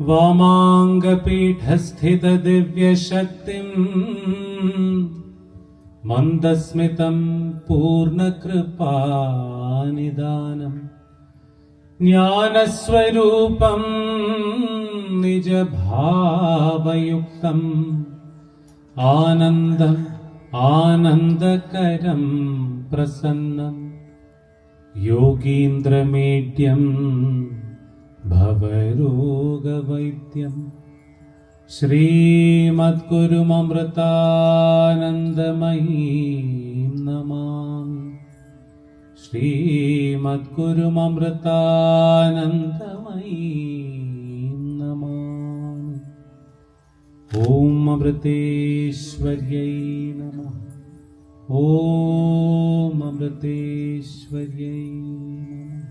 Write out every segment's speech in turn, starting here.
वामाङ्गपीठस्थितदिव्यशक्तिम् मन्दस्मितं पूर्णकृपानिदानम् ज्ञानस्वरूपं निजभावयुक्तम् आनन्दम् आनन्दकरं प्रसन्नं योगीन्द्रमेड्यं भवरोगवैद्यं श्रीमद्गुरुममृतानन्दमयीं नमामि। श्रीमद्गुरुममृतानन्दमयीं नमामि। ॐ अमृतेश्वर्यै नमः। ॐ अमृतेश्वर्यै नमः।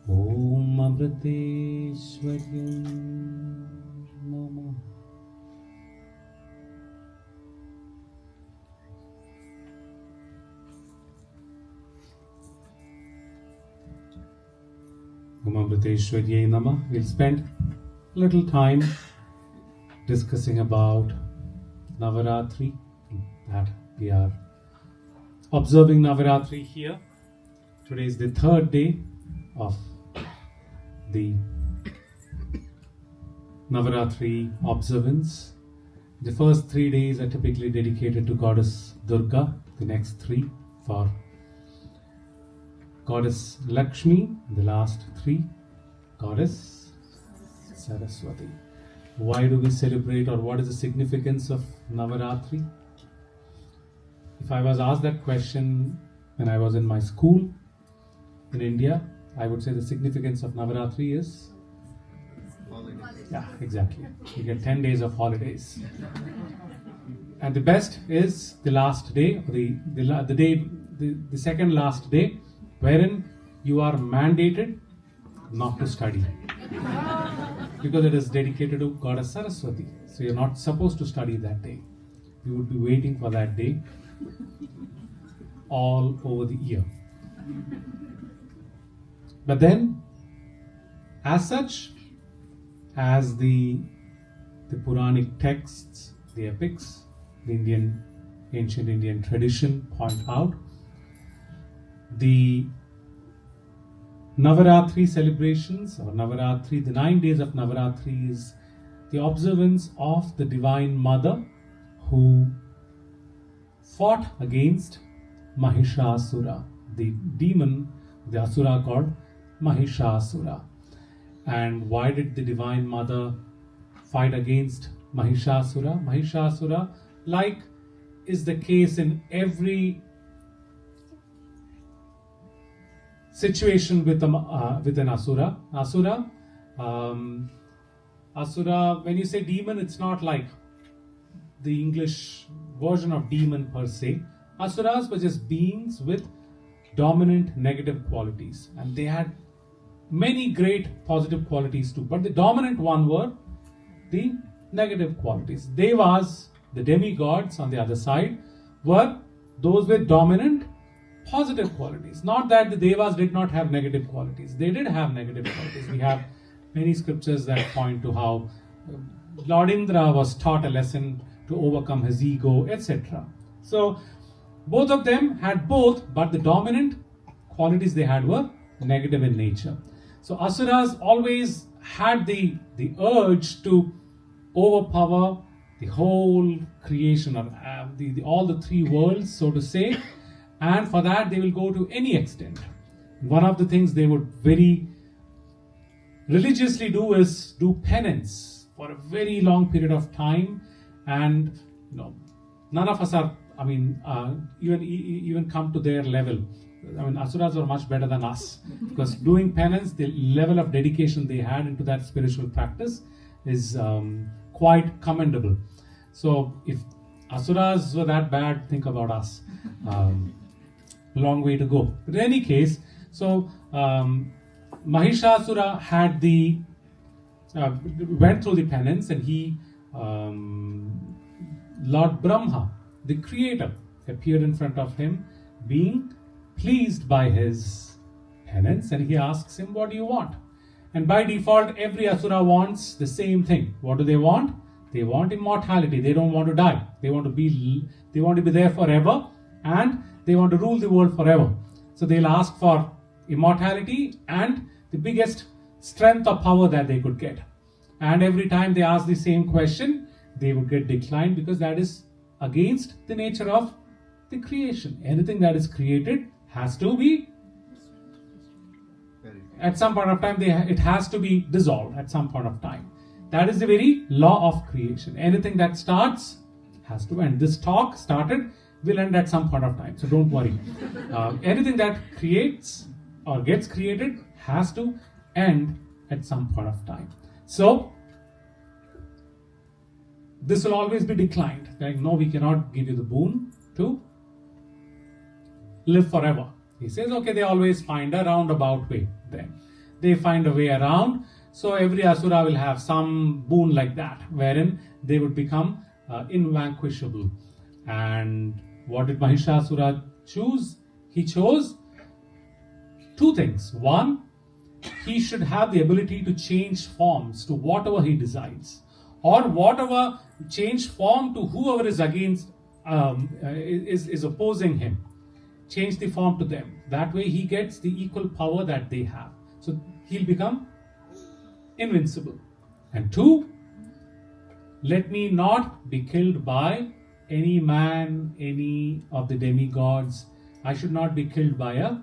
ॐ अमृतेश्वर्यै नमः। Om Amriteshwarye Namah. We'll spend a little time discussing about Navratri, that we are observing Navratri here. Today is the third day of the Navratri observance. The first 3 days are typically dedicated to Goddess Durga, the next 3 for Goddess Lakshmi, the last 3 Goddess Saraswati. Why do we celebrate, or what is the significance of Navaratri? If I was asked that question when I was in my school in India, I would say the significance of Navaratri is holidays. Yeah, exactly. You get 10 days of holidays. And the best is the last day, the second last day, wherein you are mandated not to study. Because it is dedicated to Goddess Saraswati. So you're not supposed to study that day. You would be waiting for that day all over the year. But then, as such, as the Puranic texts, the epics, the ancient Indian tradition point out, the Navaratri celebrations, or Navaratri, the 9 days of Navaratri, is the observance of the Divine Mother who fought against Mahishasura, the demon, the Asura god Mahishasura. And why did the Divine Mother fight against Mahishasura? Mahishasura, like is the case in every situation with an Asura. Asura, when you say demon, it's not like the English version of demon per se. Asuras were just beings with dominant negative qualities, and they had many great positive qualities too, but the dominant one were the negative qualities. Devas, the demigods on the other side, were those with dominant positive qualities. Not that the Devas did not have negative qualities. They did have negative qualities. We have many scriptures that point to how Lord Indra was taught a lesson to overcome his ego, etc. So both of them had both, but the dominant qualities they had were negative in nature. So Asuras always had the urge to overpower the whole creation, or all the 3 worlds, so to say. And for that, they will go to any extent. One of the things they would very religiously do is do penance for a very long period of time. And none of us are, even come to their level. Asuras are much better than us, because doing penance, the level of dedication they had into that spiritual practice is quite commendable. So if Asuras were that bad, think about us. Long way to go. But in any case, so Mahishasura had went through the penance, and he, Lord Brahma, the creator, appeared in front of him, being pleased by his penance, and he asks him, what do you want? And by default, every Asura wants the same thing. What do they want? They want immortality. They don't want to die. They want to be there forever, and they want to rule the world forever. So they'll ask for immortality and the biggest strength or power that they could get. And every time they ask the same question, they would get declined, because that is against the nature of the creation. Anything that is created has to be, at some point of time, it has to be dissolved at some point of time. That is the very law of creation. Anything that starts has to end. This talk started, will end at some point of time. So don't worry. Anything that creates or gets created has to end at some point of time. So this will always be declined. Like, no, we cannot give you the boon to live forever. He says, okay, they always find a roundabout way. Then they find a way around. So every Asura will have some boon like that, wherein they would become invanquishable. And what did Mahishasura choose? He chose two things. One, he should have the ability to change forms to whatever he decides, or whatever, change form to whoever is against, is opposing him. Change the form to them. That way he gets the equal power that they have. So he'll become invincible. And two, let me not be killed by any man, any of the demigods. I should not be killed by a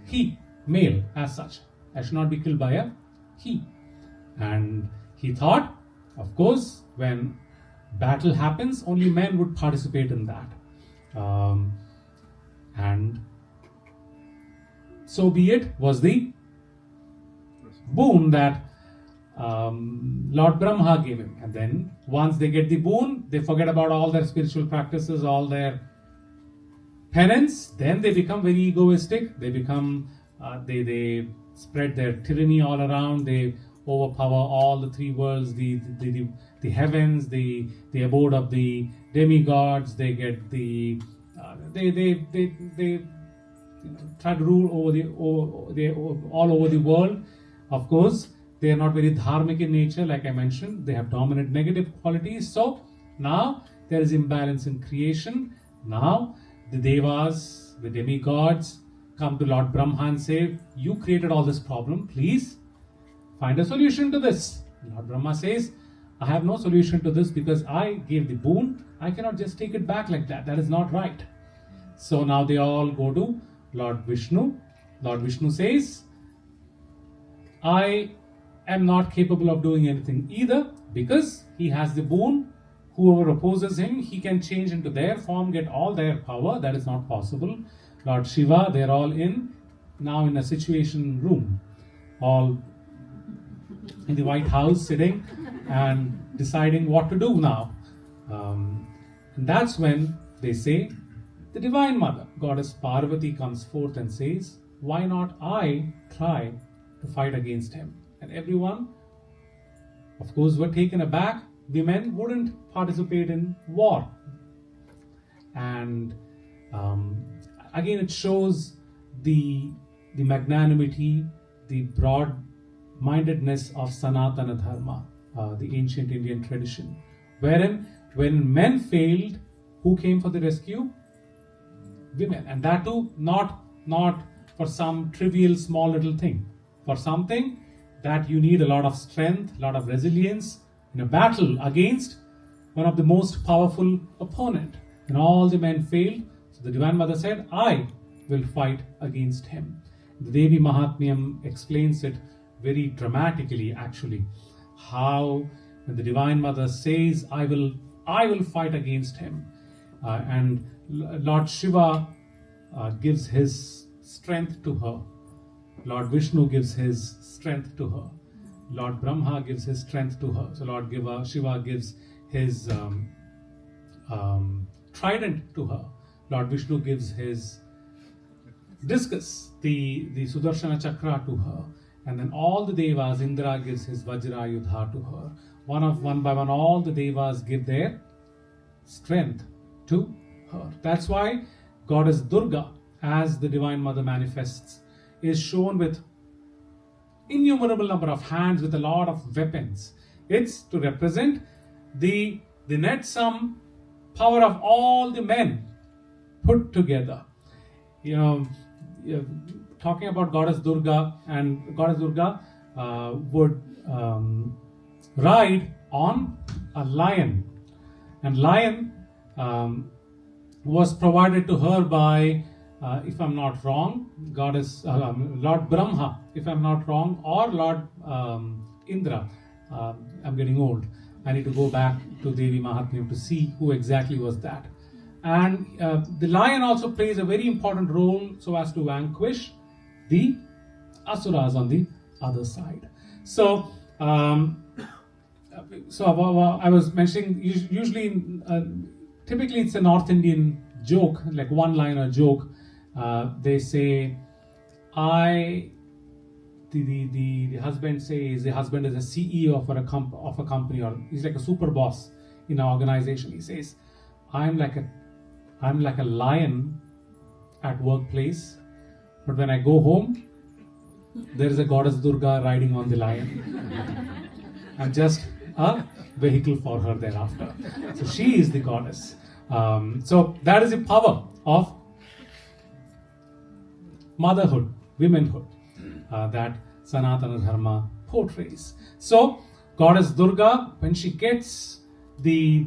he, male as such. I should not be killed by a he. And he thought, of course, when battle happens, only men would participate in that. And so be it, was the boon that Lord Brahma gave him. And then once they get the boon, they forget about all their spiritual practices, all their penance. Then they become very egoistic. They become, they spread their tyranny all around. They overpower all the three worlds, the heavens, the abode of the demigods. They get the they try to rule all over the world. Of course, they are not very dharmic in nature, like I mentioned. They have dominant negative qualities. So now there is imbalance in creation. Now the devas, the demigods, come to Lord Brahma and say, you created all this problem, please find a solution to this. Lord Brahma says, I have no solution to this, because I gave the boon. I cannot just take it back like that. That is not right. So now they all go to Lord Vishnu. Lord Vishnu says, I am not capable of doing anything either, because he has the boon. Whoever opposes him, he can change into their form, get all their power. That is not possible. Lord Shiva, they're all now in a situation room, all in the White House, sitting and deciding what to do now. And that's when they say, the Divine Mother, Goddess Parvati, comes forth and says, why not I try to fight against him? And everyone, of course, were taken aback. The men wouldn't participate in war. And again, it shows the magnanimity, the broad-mindedness of Sanatana Dharma, the ancient Indian tradition, wherein when men failed, who came for the rescue? Women. And that too, not for some trivial small little thing, for something that you need a lot of strength, a lot of resilience in a battle against one of the most powerful opponent. And all the men failed. So the Divine Mother said, I will fight against him. The Devi Mahatmyam explains it very dramatically, actually, how when the Divine Mother says, I will fight against him, and Lord Shiva gives his strength to her. Lord Vishnu gives his strength to her. Lord Brahma gives his strength to her. So Lord Shiva gives his trident to her. Lord Vishnu gives his discus, the Sudarshana Chakra, to her. And then all the devas, Indra gives his Vajrayudha to her. One by one, all the devas give their strength to her. That's why Goddess Durga, as the Divine Mother manifests, is shown with innumerable number of hands with a lot of weapons. It's to represent the net sum power of all the men put together. Talking about Goddess Durga, and Goddess Durga would ride on a lion, and lion was provided to her by, if I'm not wrong, Goddess Lord Brahma, if I'm not wrong, or Lord Indra. I'm getting old. I need to go back to Devi Mahatmyam to see who exactly was that. And the lion also plays a very important role so as to vanquish the asuras on the other side. So I was mentioning, usually, typically it's a North Indian joke, like one-liner joke. They say, the husband says, the husband is a CEO of a company, or he's like a super boss in an organization. He says, I'm like a lion at workplace, but when I go home, there is a Goddess Durga riding on the lion. I'm just a vehicle for her thereafter. So she is the goddess. So that is the power of motherhood, womanhood, that Sanatana Dharma portrays. So Goddess Durga, when she gets the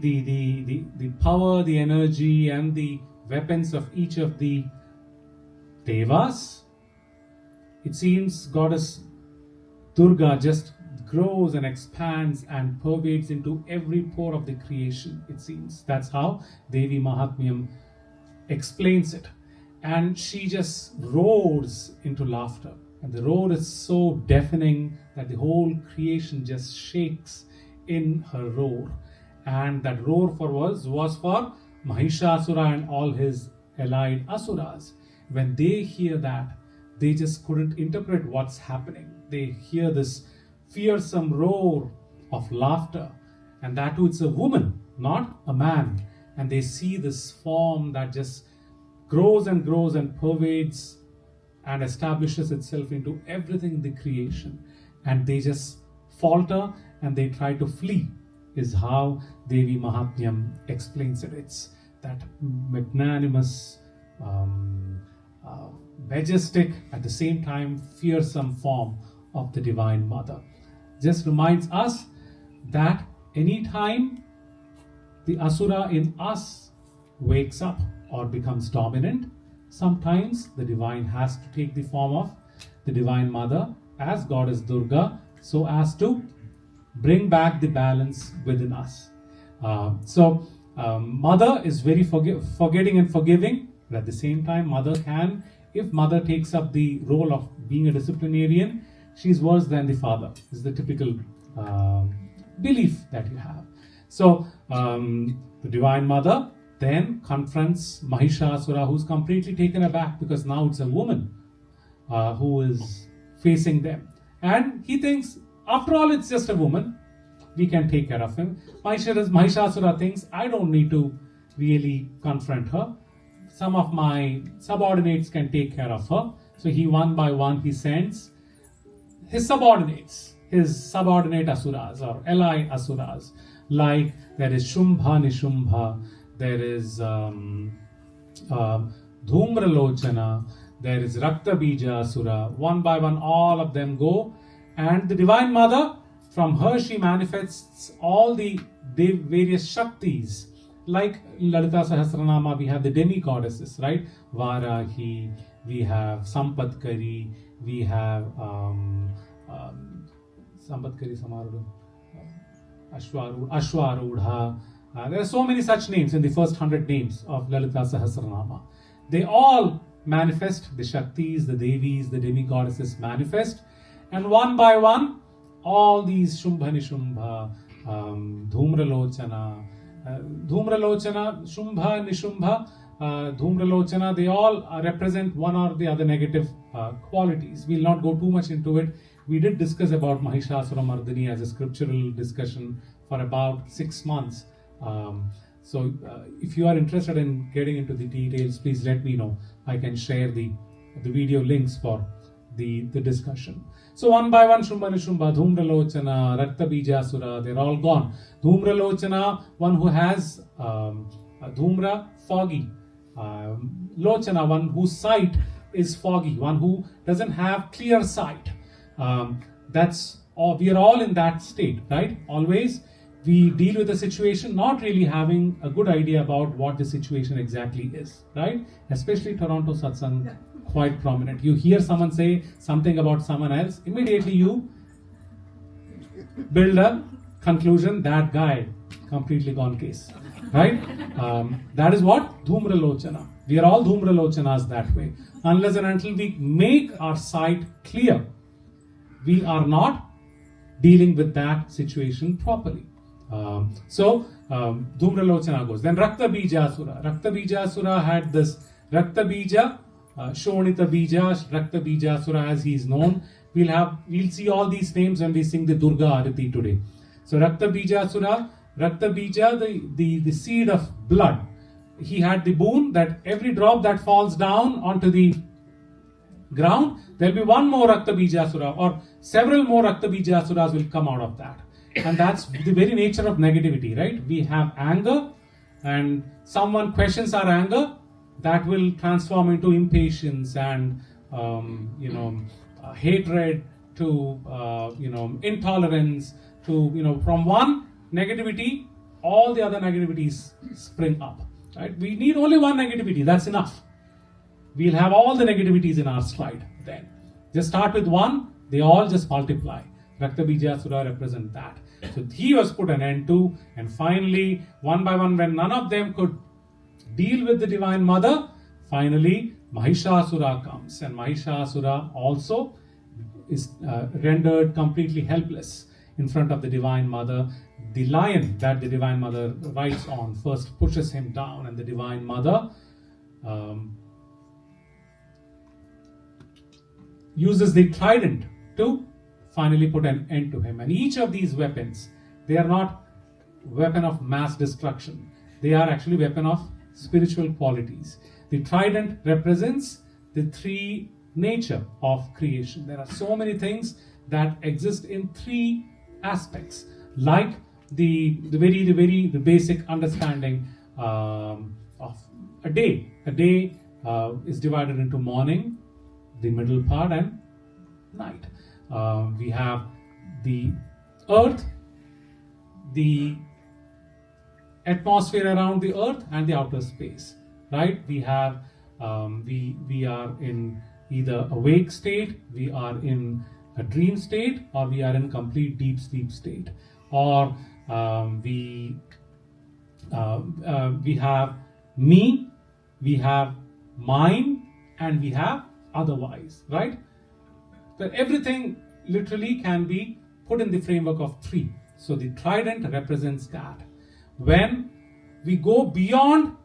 power, the energy, and the weapons of each of the devas, it seems Goddess Durga just grows and expands and pervades into every pore of the creation, it seems. That's how Devi Mahatmyam explains it. And she just roars into laughter. And the roar is so deafening that the whole creation just shakes in her roar. And that roar was for Mahishasura and all his allied asuras. When they hear that, they just couldn't interpret what's happening. They hear this fearsome roar of laughter, and that too, it's a woman, not a man. And they see this form that just grows and grows and pervades and establishes itself into everything in the creation. And they just falter and they try to flee, is how Devi Mahatmyam explains it. It's that magnanimous, majestic, at the same time fearsome form of the Divine Mother. Just reminds us that anytime the asura in us wakes up or becomes dominant, sometimes the divine has to take the form of the Divine Mother as Goddess Durga, so as to bring back the balance within us. Mother is very forgetting and forgiving, but at the same time, Mother can, if Mother takes up the role of being a disciplinarian, she's worse than the father, is the typical belief that you have. So the Divine Mother then confronts Mahishasura, who's completely taken aback because now it's a woman who is facing them. And he thinks, after all, it's just a woman, we can take care of him. Mahishasura thinks, I don't need to really confront her. Some of my subordinates can take care of her. So he, one by one, he sends his subordinates, his subordinate asuras or ally asuras. Like there is Shumbha Nishumbha, there is Dhumralochana, there is Rakta Bija Asura. One by one, all of them go. And the Divine Mother, from her she manifests all the various Shaktis. Like in Lalita Sahasranama, we have the demi-goddesses, right? Varahi, we have Sampatkari, we have Sampatkari Samarudu, Ashwarudha. There are so many such names in the first 100 names of Lalita Sahasranama. They all manifest, the Shaktis, the Devis, the demi-goddesses manifest. And one by one, all these Shumbha Nishumbha, Dhumralochana, Shumbha, Nishumbha, Dhumralochana, they all represent one or the other negative qualities. We'll not go too much into it. We did discuss about Mahishasura Mardini as a scriptural discussion for about 6 months. So if you are interested in getting into the details, please let me know. I can share the video links for the discussion. So one by one, Shumba Nishumba, Dhumralochana, Rakta Bijasura, they're all gone. Dhumralochana, one who has Dhumra, foggy. Lochana, one whose sight is foggy, one who doesn't have clear sight. We are all in that state, right? Always we deal with a situation not really having a good idea about what the situation exactly is, right? Especially Toronto Satsang, quite prominent. You hear someone say something about someone else, immediately you build a conclusion, that guy, completely gone case, right? That is what Dhumralochana. We are all Dhumralochanas that way. Unless and until we make our sight clear, we are not dealing with that situation properly. Dhumralochana goes. Then Rakta Bijasura. Rakta Bijasura had this Rakta Bija, Shonita Bija, Rakta Bijasura as he is known. We'll see all these names when we sing the Durga Arati today. So Rakta Bijasura, Rakta Bija, the seed of blood. He had the boon that every drop that falls down onto the ground, there will be one more Rakta Bijasura or several more Rakta Bijasuras will come out of that. And that's the very nature of negativity, right? We have anger, and someone questions our anger, that will transform into impatience and hatred to intolerance to from one negativity, all the other negativities spring up. Right? We need only one negativity, that's enough. We'll have all the negativities in our stride then. Just start with one, they all just multiply. Rakta Bijasura represent that. So he was put an end to, and finally, one by one, when none of them could deal with the Divine Mother, finally Mahishasura comes, and Mahishasura also is rendered completely helpless in front of the Divine Mother. The lion that the Divine Mother rides on first pushes him down, and the Divine Mother uses the trident to finally put an end to him. And each of these weapons, they are not weapon of mass destruction. They are actually weapon of spiritual qualities. The trident represents the three nature of creation. There are so many things that exist in three aspects, like the basic understanding of a day. A day is divided into morning, the middle part, and night. We have the earth, the atmosphere around the earth, and the outer space, right? We have we are in either awake state, we are in a dream state, or we are in complete deep sleep state, or we have me, we have mine, and we have otherwise, right? But everything literally can be put in the framework of three. So the trident represents that. When we go beyond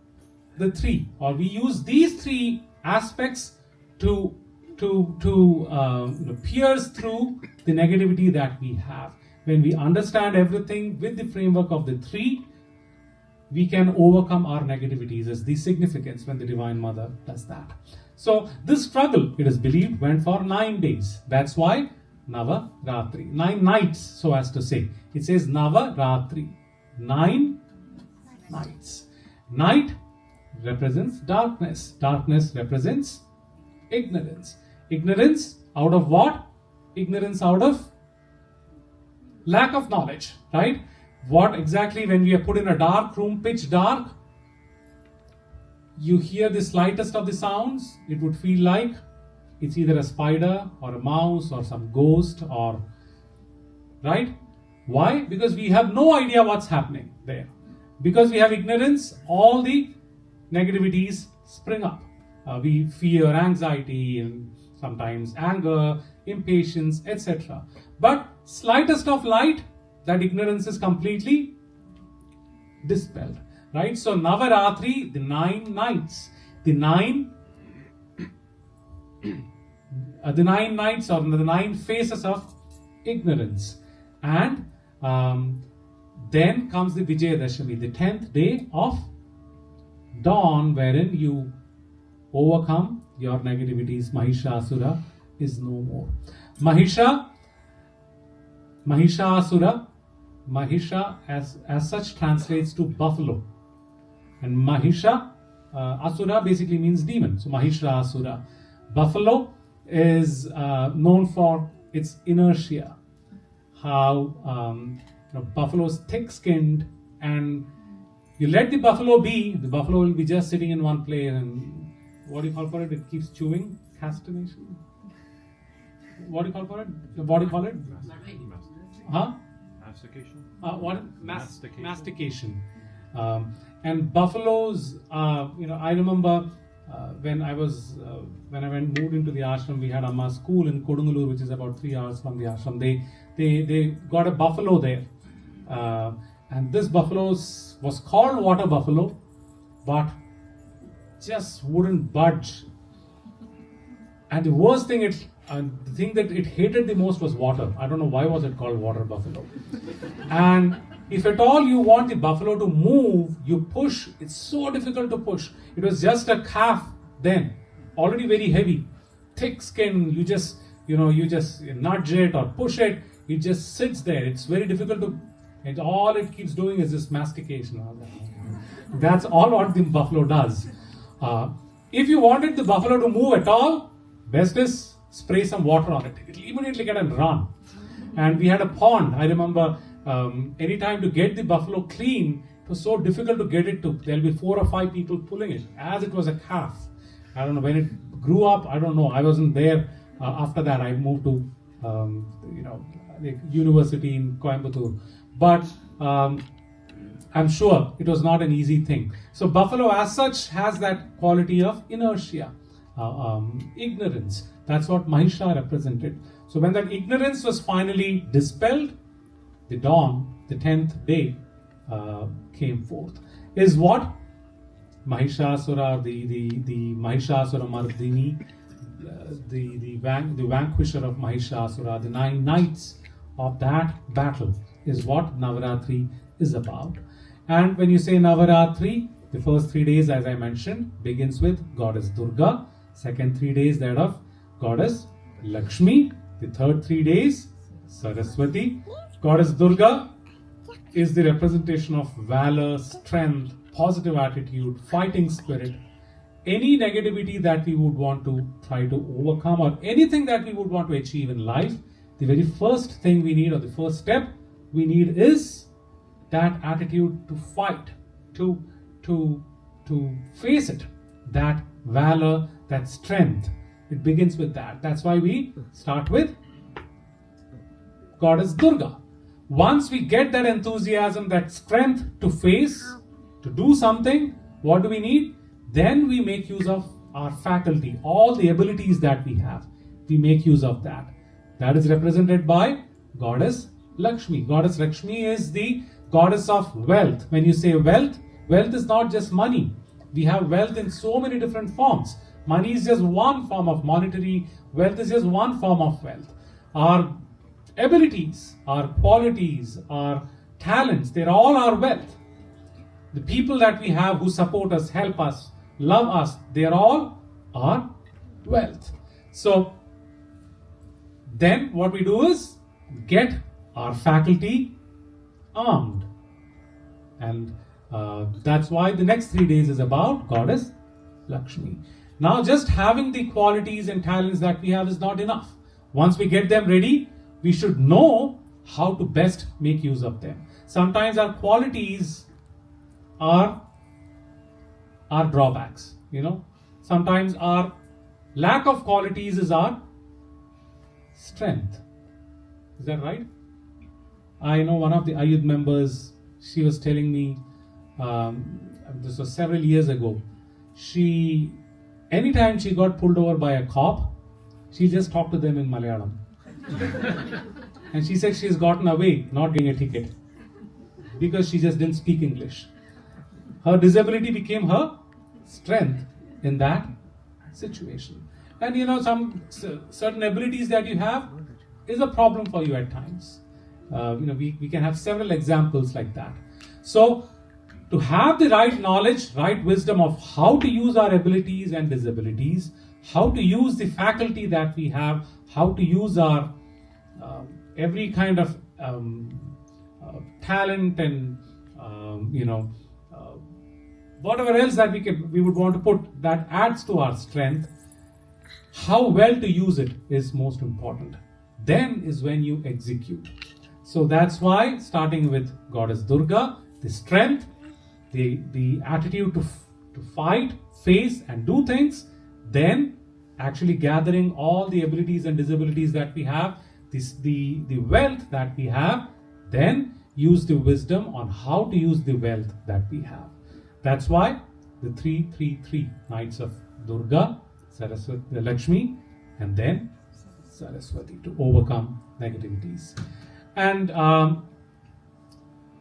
the three, or we use these three aspects to pierce through the negativity that we have, when we understand everything with the framework of the three, we can overcome our negativities, as the significance when the Divine Mother does that. So this struggle, it is believed, went for 9 days. That's why Navratri, 9 nights, so as to say. It says Navratri, 9 nights. Night represents darkness. Darkness represents ignorance. Ignorance out of what? Ignorance out of lack of knowledge, right? What exactly, when we are put in a dark room, pitch dark, you hear the slightest of the sounds, it would feel like it's either a spider or a mouse or some ghost, or right? Why? Because we have no idea what's happening there. Because we have ignorance, all the negativities spring up. We fear, anxiety, and sometimes anger, impatience, etc. But slightest of light, that ignorance is completely dispelled. Right? So Navaratri, the 9 nights, the 9 nights, or the 9 phases of ignorance. And then comes the Vijayadashami, the 10th day of dawn, wherein you overcome your negativities. Mahishasura is no more. Mahishasura, Mahisha as such translates to buffalo. And Mahisha, Asura basically means demon. So Mahishasura. Buffalo is known for its inertia. How buffalo is thick-skinned, and you let the buffalo be, the buffalo will be just sitting in one place, and what do you call for it? It keeps chewing. Castanation. What do you call for it? What do you call it? Huh? Mastication. Mastication. And buffaloes. I remember when I moved into the ashram, we had Amma school in Kodungalur, which is about 3 hours from the ashram. They got a buffalo there, and this buffalo was called water buffalo, but just wouldn't budge. And the worst thing, the thing that it hated the most was water. I don't know why was it called water buffalo. And if at all you want the buffalo to move, you push. It's so difficult to push. It was just a calf then, already very heavy, thick skin. You just nudge it or push it. It just sits there. It's very difficult to. And all it keeps doing is this mastication. That's all what the buffalo does. If you wanted the buffalo to move at all, best is spray some water on it. It will immediately get and run. And we had a pond. I remember anytime to get the buffalo clean, it was so difficult to get it to. There'll be 4 or 5 people pulling it, as it was a calf. I don't know when it grew up. I don't know. I wasn't there. After that, I moved to the university in Coimbatore. But I'm sure it was not an easy thing. So buffalo as such has that quality of inertia, ignorance. That's what Mahisha represented. So when that ignorance was finally dispelled, the dawn, the 10th day, came forth. Is what? Mahishasura, the Mahishasura Mardini, the vanquisher of Mahishasura, the 9 nights of that battle is what Navratri is about. And when you say Navratri, the first 3 days, as I mentioned, begins with Goddess Durga. Second 3 days, that of Goddess Lakshmi. The third 3 days, Saraswati. Goddess Durga is the representation of valor, strength, positive attitude, fighting spirit. Any negativity that we would want to try to overcome, or anything that we would want to achieve in life, the very first thing we need, or the first step we need, is that attitude to fight, to face it, that valor, that strength. It begins with that. That's why we start with Goddess Durga. Once we get that enthusiasm, that strength to face, to do something, what do we need? Then we make use of our faculty, all the abilities that we have. We make use of that. That is represented by Goddess Lakshmi. Goddess Lakshmi is the goddess of wealth. When you say wealth, wealth is not just money. We have wealth in so many different forms. Money is just one form of monetary, wealth is just one form of wealth. Our abilities, our qualities, our talents, they're all our wealth. The people that we have who support us, help us, love us, they're all our wealth. So then what we do is get our faculty armed. And that's why the next 3 days is about Goddess Lakshmi. Now just having the qualities and talents that we have is not enough. Once we get them ready, we should know how to best make use of them. Sometimes our qualities are our drawbacks, Sometimes our lack of qualities is our strength. Is that right? I know one of the Ayud members, she was telling me, this was several years ago, anytime she got pulled over by a cop, she just talked to them in Malayalam. And she said she's gotten away not getting a ticket because she just didn't speak English. Her disability became her strength in that situation. And some certain abilities that you have is a problem for you at times. We can have several examples like that. So to have the right knowledge, right wisdom of how to use our abilities and disabilities, how to use the faculty that we have, how to use our every kind of talent and whatever else that we would want to put that adds to our strength. How well to use it is most important. Then is when you execute. So that's why, starting with Goddess Durga, the strength, the attitude to fight, face and do things, then actually gathering all the abilities and disabilities that we have, the wealth that we have, then use the wisdom on how to use the wealth that we have. That's why the 333 nights of Durga, Saraswati, Lakshmi, and then Saraswati to overcome negativities. And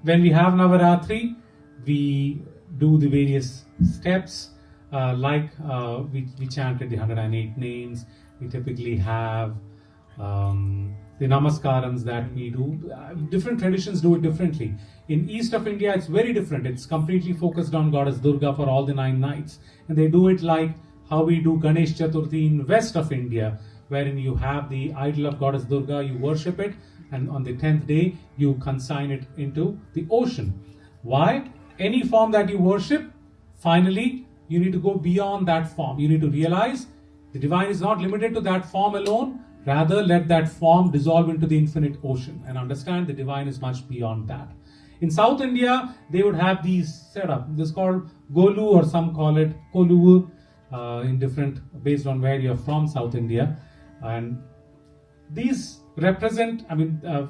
when we have Navratri, we do the various steps, we chanted the 108 names. We typically have the namaskarams that we do. Different traditions do it differently. In east of India, it's very different. It's completely focused on Goddess Durga for all the 9 nights. And they do it like how we do Ganesh Chaturthi in west of India, wherein you have the idol of Goddess Durga, you worship it, and on the 10th day, you consign it into the ocean. Why? Any form that you worship, finally, you need to go beyond that form. You need to realize the divine is not limited to that form alone. Rather, let that form dissolve into the infinite ocean and understand the divine is much beyond that. In South India, they would have these setup. This is called Golu, or some call it Kolu, in different, based on where you're from, South India. And these represent,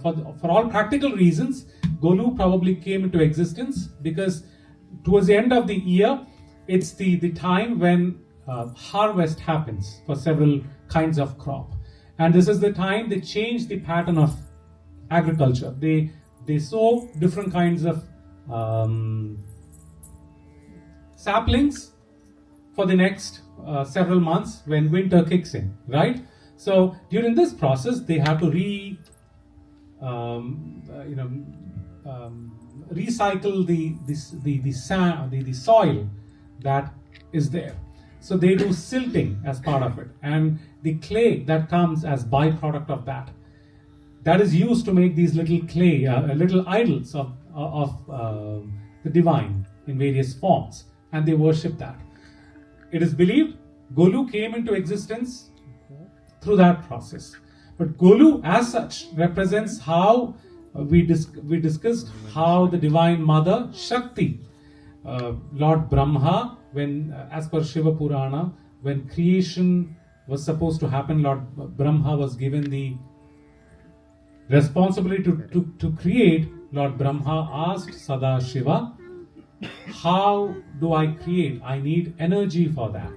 for all practical reasons, Golu probably came into existence because towards the end of the year, it's the time when harvest happens for several kinds of crop. And this is the time they change the pattern of agriculture. They sow different kinds of saplings for the next several months when winter kicks in, right? So during this process, they have to recycle the sand, the soil that is there. So they do silting as part of it, and the clay that comes as byproduct of that is used to make these little clay, little idols of the divine in various forms, and they worship that. It is believed Golu came into existence through that process. But Golu as such represents how we discussed how the Divine Mother Shakti, Lord Brahma, when as per Shiva Purana, when creation was supposed to happen, Lord Brahma was given the responsibility to create. Lord Brahma asked Sada Shiva, how do I create? I need energy for that.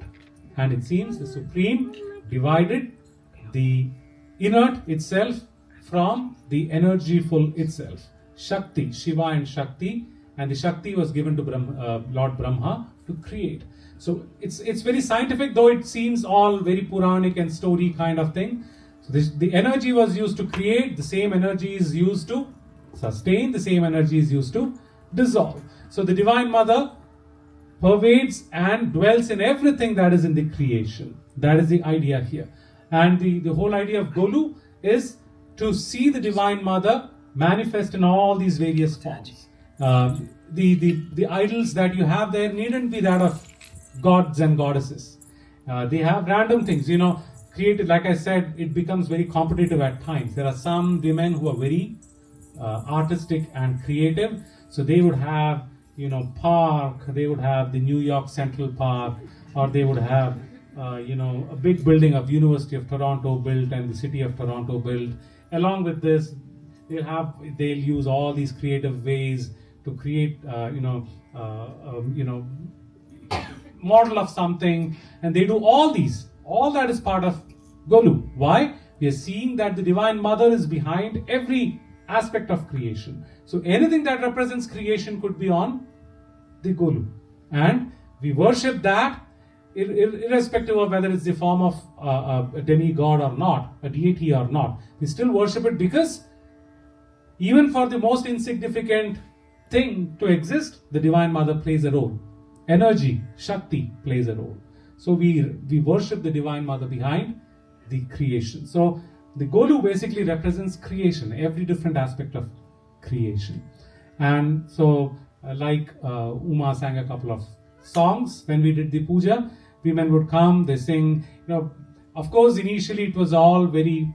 And it seems the Supreme divided the inert itself from the energyful itself. Shakti, Shiva and Shakti, and the Shakti was given to Lord Brahma to create. So it's very scientific, though it seems all very Puranic and story kind of thing. So the energy was used to create, the same energy is used to sustain, the same energy is used to dissolve. So the Divine Mother pervades and dwells in everything that is in the creation. That is the idea here. And the whole idea of Golu is to see the Divine Mother manifest in all these various forms. The idols that you have there needn't be that of gods and goddesses. They have random things, created. Like I said, it becomes very competitive at times. There are some women who are very artistic and creative. So they would have, park, they would have the New York Central Park, or they would have, a big building of University of Toronto built and the City of Toronto built. Along with this, they'll use all these creative ways to create, model of something, and they do all these. All that is part of Golu. Why? We are seeing that the Divine Mother is behind every aspect of creation. So anything that represents creation could be on the Golu. And we worship that irrespective of whether it's the form of a demigod or not, a deity or not. We still worship it because even for the most insignificant thing to exist, the Divine Mother plays a role. Energy, Shakti plays a role. So we worship the Divine Mother behind the creation. So the Golu basically represents creation, every different aspect of creation. And so like Uma sang a couple of songs when we did the puja, women would come, they sing, of course initially it was all very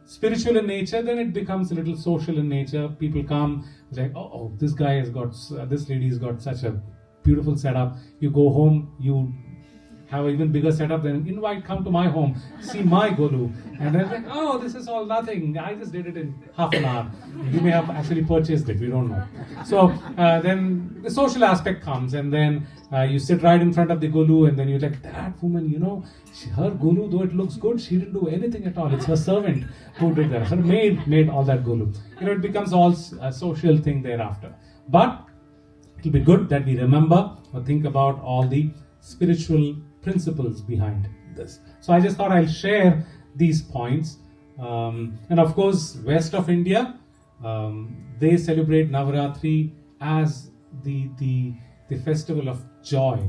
spiritual in nature, then it becomes a little social in nature. People come, like, oh, this guy has got, this lady has got such a beautiful setup. You go home, you have an even bigger setup, then come to my home, see my Golu. And then like, oh, this is all nothing. I just did it in half an hour. You may have actually purchased it, we don't know. So then the social aspect comes, and then you sit right in front of the Golu, and then you're like, that woman, her Golu, though it looks good, she didn't do anything at all. It's her servant who did that. Her maid made all that Golu. It becomes all a social thing thereafter. But it'll be good that we remember or think about all the spiritual principles behind this. So I just thought I'll share these points. And of course, west of India, they celebrate Navratri as the festival of joy.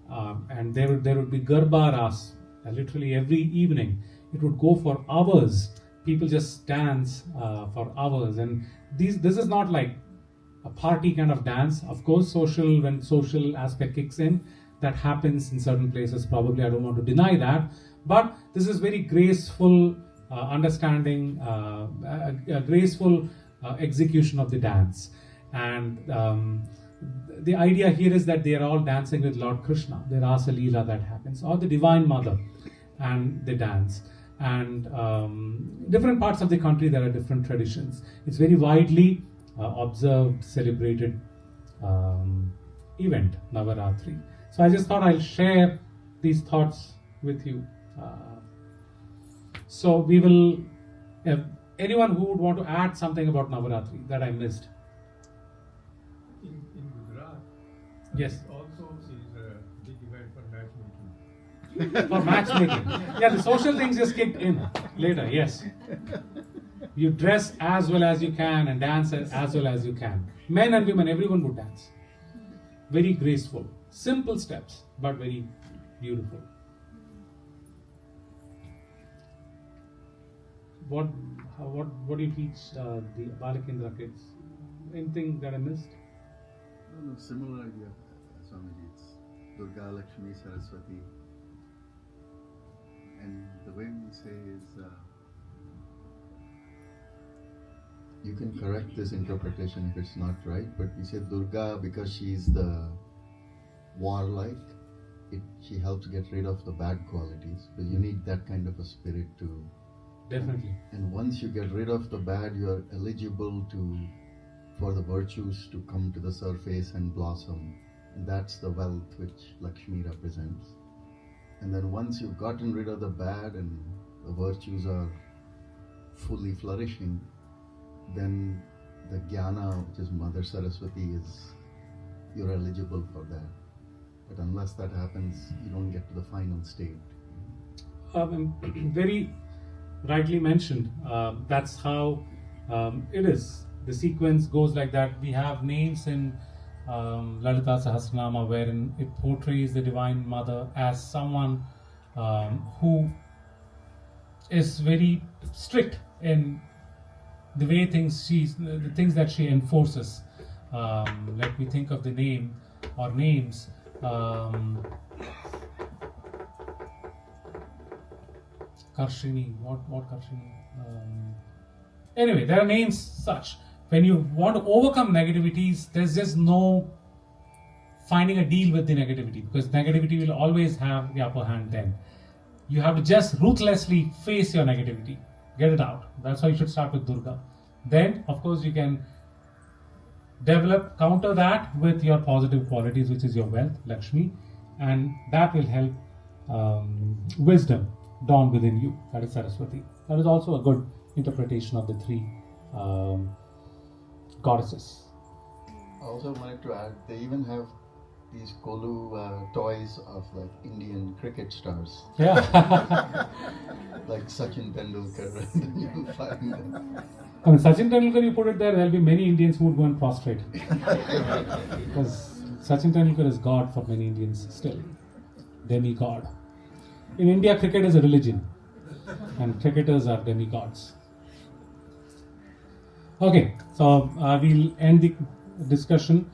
And there would be Garba Ras, literally every evening. It would go for hours. People just dance for hours. And this is not like a party kind of dance. Of course, when social aspect kicks in, that happens in certain places, probably. I don't want to deny that. But this is very graceful understanding, a graceful execution of the dance. And the idea here is that they are all dancing with Lord Krishna. The Rasa Leela that happens, or the Divine Mother, and they dance. And different parts of the country, there are different traditions. It's very widely observed, celebrated event, Navaratri. So I just thought I'll share these thoughts with you. So we will, anyone who would want to add something about Navaratri that I missed? In Gujarat, yes. Also is a big event for matchmaking. For matchmaking. Yeah, the social things just kicked in later, yes. You dress as well as you can and dance as well as you can. Men and women, everyone would dance. Very graceful. Simple steps, but very beautiful. What do you teach the Balakendra kids? Anything that I missed? No, similar idea, Swamiji. It's Durga, Lakshmi, Saraswati. And the way we say is, you can correct this interpretation if it's not right, but we say Durga because she's the warlike. She helps get rid of the bad qualities. But you need that kind of a spirit to... Definitely. And once you get rid of the bad, you are eligible for the virtues to come to the surface and blossom. And that's the wealth which Lakshmi represents. And then once you've gotten rid of the bad and the virtues are fully flourishing, then the Jnana, which is Mother Saraswati, you're eligible for that. But unless that happens, you don't get to the final state. Very rightly mentioned. That's how it is. The sequence goes like that. We have names in Lalita Sahasranama wherein it portrays the Divine Mother as someone who is very strict in the way the things that she enforces. Let me think of the name or names. Karshini, what Karshini? Anyway, there are names such. When you want to overcome negativities, there's just no finding a deal with the negativity, because negativity will always have the upper hand then. You have to just ruthlessly face your negativity. Get it out. That's why you should start with Durga. Then, of course, you can counter that with your positive qualities, which is your wealth, Lakshmi, and that will help wisdom dawn within you. That is Saraswati. That is also a good interpretation of the three goddesses. I also wanted to add, they even have these Kolu toys of like Indian cricket stars. Yeah. Like Sachin Tendulkar, and you'll find them. I mean, Sachin Tendulkar, you put it there will be many Indians who would go and prostrate. Because Sachin Tendulkar is God for many Indians still. demigod. In India, cricket is a religion, and cricketers are demigods. Okay, so we'll end the discussion.